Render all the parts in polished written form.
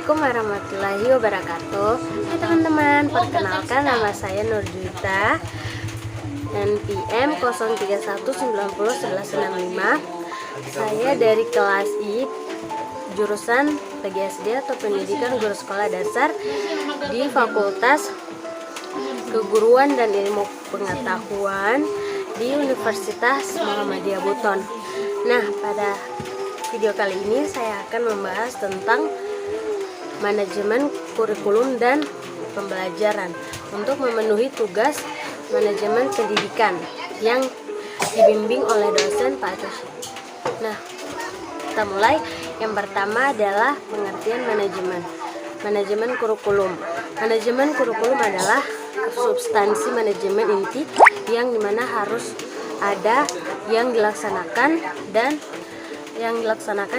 Assalamualaikum warahmatullahi wabarakatuh. Hai teman-teman, perkenalkan nama saya Nurjuita, NPM 031901165. Saya dari kelas I, jurusan PGSD atau Pendidikan Guru Sekolah Dasar di Fakultas Keguruan dan Ilmu Pengetahuan di Universitas Muhammadiyah Buton. Nah, pada video kali ini saya akan membahas tentang manajemen kurikulum dan pembelajaran untuk memenuhi tugas manajemen pendidikan yang dibimbing oleh dosen Pak Atoshi. Nah, kita mulai. Yang pertama adalah pengertian manajemen kurikulum. Manajemen kurikulum adalah substansi manajemen inti yang dimana harus ada yang dilaksanakan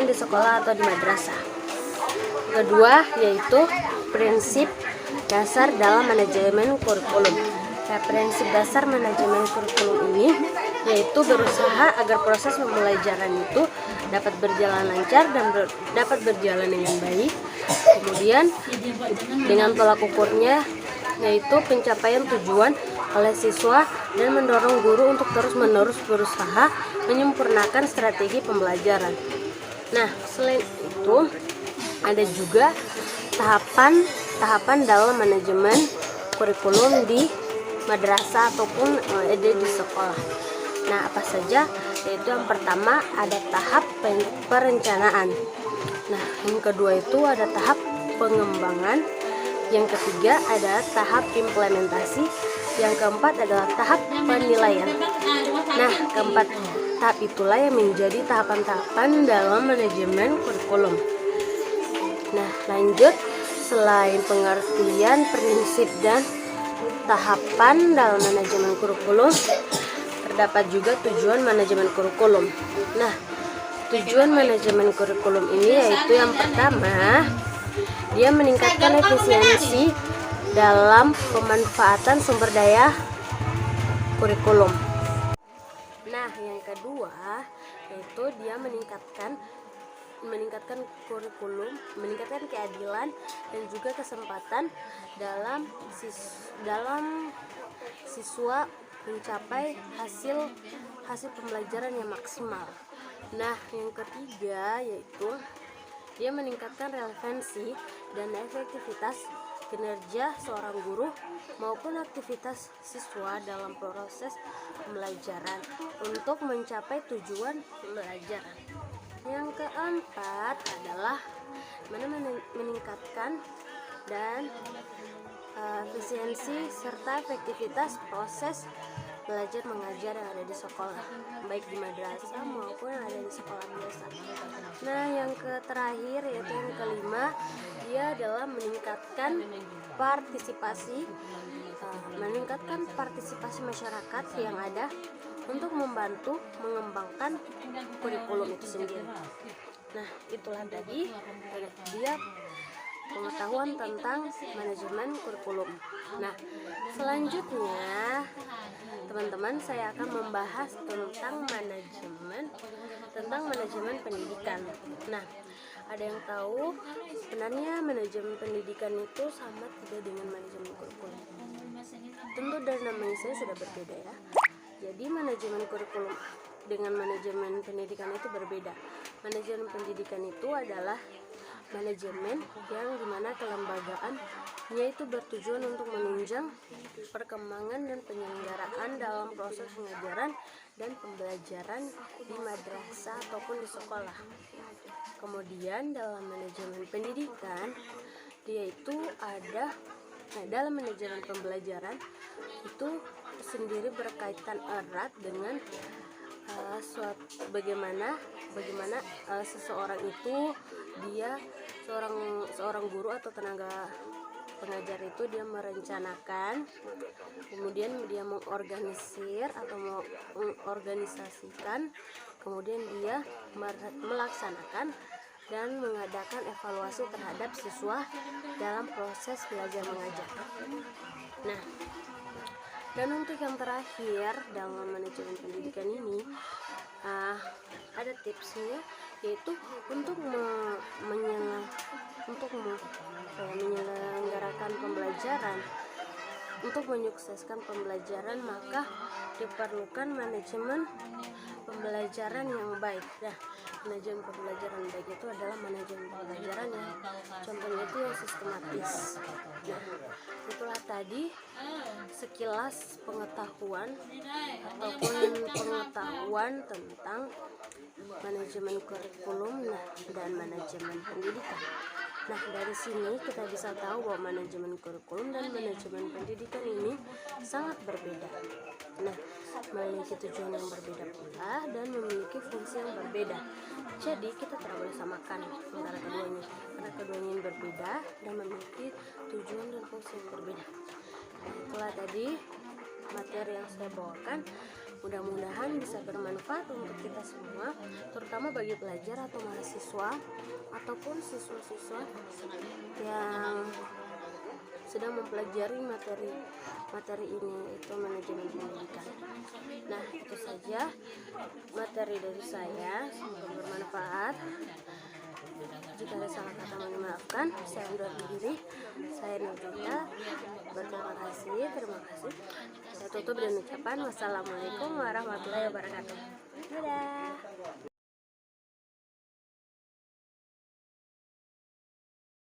di sekolah atau di madrasah. Kedua yaitu prinsip dasar dalam manajemen kurikulum. Nah, prinsip dasar manajemen kurikulum ini yaitu berusaha agar proses pembelajaran itu dapat berjalan lancar dan dapat berjalan dengan baik. Kemudian dengan tolak ukurnya yaitu pencapaian tujuan oleh siswa dan mendorong guru untuk terus-menerus berusaha menyempurnakan strategi pembelajaran. Nah, selain itu ada juga tahapan dalam manajemen kurikulum di madrasah ataupun di sekolah. Nah, apa saja? Yaitu yang pertama ada tahap perencanaan. Nah, yang kedua itu ada tahap pengembangan. Yang ketiga ada tahap implementasi. Yang keempat adalah tahap penilaian. Nah, keempat tahap itulah yang menjadi tahapan-tahapan dalam manajemen kurikulum. Nah, lanjut, selain pengertian, prinsip, dan tahapan dalam manajemen kurikulum, terdapat juga tujuan manajemen kurikulum. Nah, tujuan manajemen kurikulum ini yaitu yang pertama, dia meningkatkan efisiensi dalam pemanfaatan sumber daya kurikulum. Nah, yang kedua yaitu dia meningkatkan kurikulum, meningkatkan keadilan dan juga kesempatan dalam siswa mencapai hasil pembelajaran yang maksimal. Nah, yang ketiga yaitu dia meningkatkan relevansi dan efektivitas kinerja seorang guru maupun aktivitas siswa dalam proses pembelajaran untuk mencapai tujuan pembelajaran. Yang keempat adalah meningkatkan dan efisiensi serta efektivitas proses belajar mengajar yang ada di sekolah, baik di madrasah maupun yang ada di sekolah biasa. Nah, yang terakhir yaitu yang kelima, dia adalah meningkatkan partisipasi masyarakat yang ada untuk membantu mengembangkan kurikulum itu sendiri. Nah, itulah tadi dia pengetahuan tentang manajemen kurikulum. Nah, selanjutnya teman-teman, saya akan membahas tentang manajemen pendidikan. Nah, ada yang tahu sebenarnya manajemen pendidikan itu sama tidak dengan manajemen kurikulum? Tentu dari namanya saya sudah berbeda ya. Jadi manajemen kurikulum dengan manajemen pendidikan itu berbeda. Manajemen pendidikan itu adalah manajemen yang dimana kelembagaannya itu bertujuan untuk menunjang perkembangan dan penyelenggaraan dalam proses pengajaran dan pembelajaran di madrasah ataupun di sekolah. Kemudian dalam manajemen pendidikan dia itu ada dalam manajemen pembelajaran itu sendiri berkaitan erat dengan bagaimana seseorang itu dia seorang guru atau tenaga pengajar itu dia merencanakan, kemudian dia mengorganisir atau mengorganisasikan, kemudian dia melaksanakan dan mengadakan evaluasi terhadap siswa dalam proses belajar mengajar. Nah, dan untuk yang terakhir dalam manajemen pendidikan ini ada tipsnya, yaitu untuk menyelenggarakan pembelajaran. Untuk menyukseskan pembelajaran maka diperlukan manajemen pembelajaran yang baik. Nah, manajemen pembelajaran baik itu adalah manajemen pembelajaran yang contohnya itu yang sistematis. Nah, itulah tadi sekilas pengetahuan tentang manajemen kurikulum dan manajemen pendidikan. Nah, dari sini kita bisa tahu bahwa manajemen kurikulum dan manajemen pendidikan ini sangat berbeda. Nah, memiliki tujuan yang berbeda pula dan memiliki fungsi yang berbeda. Jadi, kita tidak boleh samakan antara keduanya, karena keduanya yang berbeda dan memiliki tujuan dan fungsi yang berbeda. Nah, itulah tadi materi yang saya bawakan. Mudah-mudahan bisa bermanfaat untuk kita semua, terutama bagi pelajar atau mahasiswa ataupun siswa-siswa yang sedang mempelajari materi ini, itu manajemen pendidikan. Nah, itu saja materi dari saya, semoga bermanfaat. Jika ada salah kata mohon dimaafkan. Saya undur diri. Saya Nurjita. Terima kasih. Saya tutup dengan ucapan wassalamualaikum warahmatullahi wabarakatuh. Dadah.